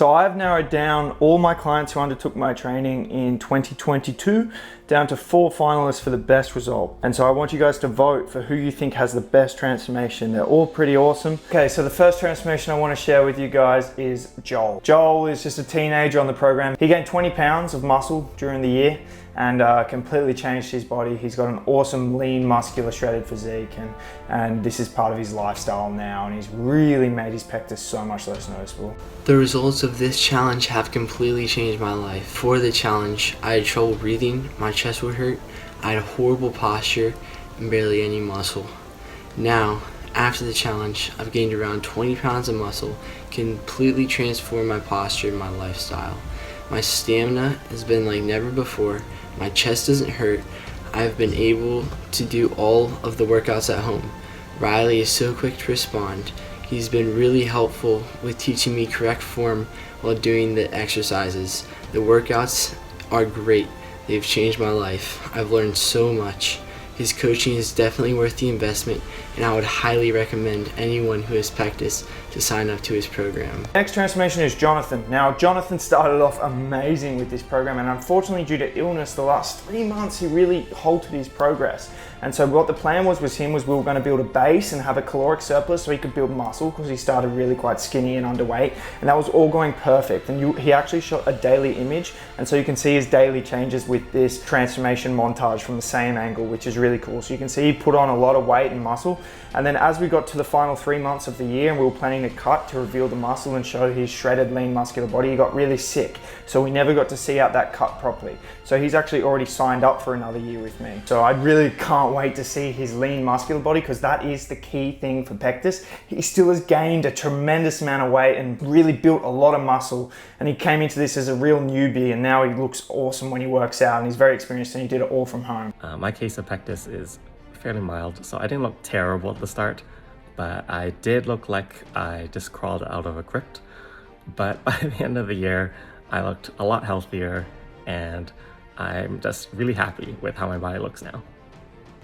So I've narrowed down all my clients who undertook my training in 2022 down to 4 finalists for the best result. And so I want you guys to vote for who you think has the best transformation. They're all pretty awesome. Okay, so the first transformation I want to share with you guys is Joel. Joel is just a teenager on the program. He gained 20 pounds of muscle during the year and completely changed his body. He's got an awesome, lean, muscular, shredded physique, and this is part of his lifestyle now, and he's really made his pectus so much less noticeable. The results of this challenge have completely changed my life. For the challenge, I had trouble breathing, my chest would hurt, I had horrible posture, and barely any muscle. Now, after the challenge, I've gained around 20 pounds of muscle, completely transformed my posture and my lifestyle. My stamina has been like never before. My chest doesn't hurt. I've been able to do all of the workouts at home. Riley is so quick to respond. He's been really helpful with teaching me correct form while doing the exercises. The workouts are great. They've changed my life. I've learned so much. His coaching is definitely worth the investment, and I would highly recommend anyone who has pectus to sign up to his program. Next transformation is Jonathan. Now, Jonathan started off amazing with this program, and unfortunately due to illness, the last 3 months he really halted his progress. And so what the plan was we were going to build a base and have a caloric surplus so he could build muscle, because he started really quite skinny and underweight, and that was all going perfect. And he actually shot a daily image, and so you can see his daily changes with this transformation montage from the same angle, which is really cool. So you can see he put on a lot of weight and muscle, and then as we got to the final 3 months of the year and we were planning to cut to reveal the muscle and show his shredded, lean, muscular body, he got really sick. So we never got to see out that cut properly. So he's actually already signed up for another year with me. So I really can't wait to see his lean, muscular body, because that is the key thing for pectus. He still has gained a tremendous amount of weight and really built a lot of muscle. And he came into this as a real newbie, and now he looks awesome when he works out, and he's very experienced, and he did it all from home. My case of pectus is fairly mild, so I didn't look terrible at the start, but I did look like I just crawled out of a crypt. But by the end of the year, I looked a lot healthier, and I'm just really happy with how my body looks now.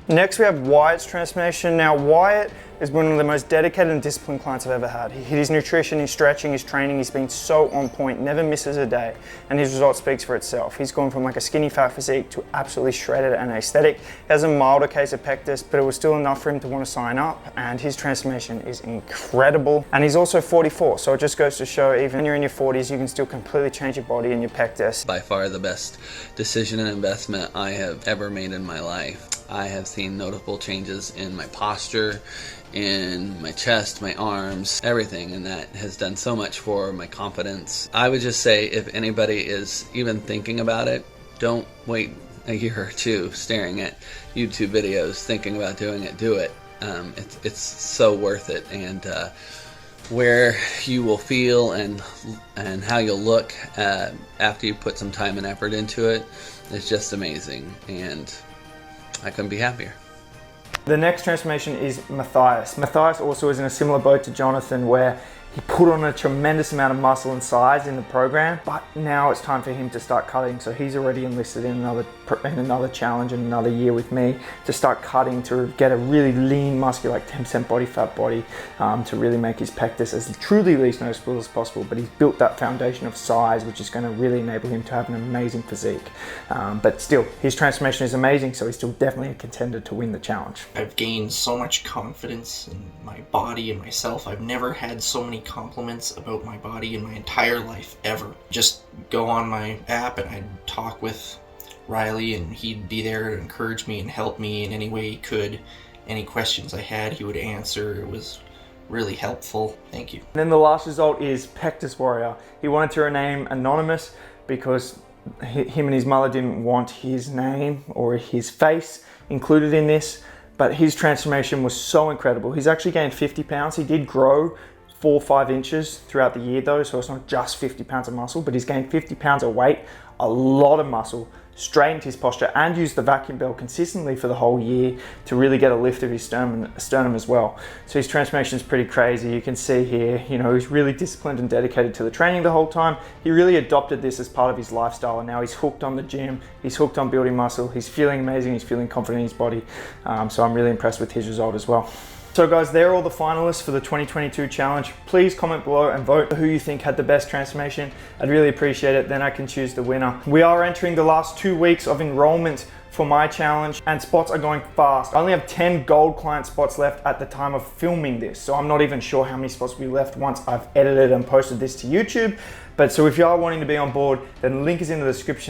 Next we have Wyatt's transformation. Now Wyatt is one of the most dedicated and disciplined clients I've ever had. He hit his nutrition, his stretching, his training, he's been so on point, never misses a day, and his result speaks for itself. He's gone from like a skinny fat physique to absolutely shredded and aesthetic. He has a milder case of pectus, but it was still enough for him to want to sign up, and his transformation is incredible. And he's also 44, so it just goes to show even when you're in your 40s, you can still completely change your body and your pectus. By far the best decision and investment I have ever made in my life. I have seen notable changes in my posture, in my chest, my arms, everything, and that has done so much for my confidence. I would just say if anybody is even thinking about it, don't wait a year or two staring at YouTube videos thinking about doing it. Do it. It's so worth it, and where you will feel and how you'll look after you put some time and effort into it is just amazing, and I couldn't be happier. The next transformation is Matias. Matias also is in a similar boat to Jonathan, where he put on a tremendous amount of muscle and size in the program, but now it's time for him to start cutting. So he's already enlisted in another challenge and another year with me to start cutting, to get a really lean, muscular, like 10% body fat body, to really make his pectus as truly least noticeable as possible. But he's built that foundation of size, which is going to really enable him to have an amazing physique. But still, his transformation is amazing, so he's still definitely a contender to win the challenge. I've gained so much confidence in my body and myself. I've never had so many compliments about my body in my entire life, ever. Just go on my app and I'd talk with Riley, and he'd be there to encourage me and help me in any way he could. Any questions I had, he would answer. It was really helpful. Thank you. And then the last result is Pectus Warrior. He wanted to remain anonymous because him and his mother didn't want his name or his face included in this, but his transformation was so incredible. He's actually gained 50 pounds. He did grow 4 or 5 inches throughout the year though, so it's not just 50 pounds of muscle, but he's gained 50 pounds of weight, a lot of muscle, straightened his posture, and used the vacuum belt consistently for the whole year to really get a lift of his sternum as well. So his transformation is pretty crazy. You can see here, you know, he's really disciplined and dedicated to the training the whole time. He really adopted this as part of his lifestyle, and now he's hooked on the gym, he's hooked on building muscle, he's feeling amazing, he's feeling confident in his body. So I'm really impressed with his result as well. So guys, they're all the finalists for the 2022 challenge. Please comment below and vote who you think had the best transformation. I'd really appreciate it, then I can choose the winner. We are entering the last 2 weeks of enrollment for my challenge, and spots are going fast. I only have 10 gold client spots left at the time of filming this, so I'm not even sure how many spots will be left once I've edited and posted this to YouTube. But so if you are wanting to be on board, then the link is in the description.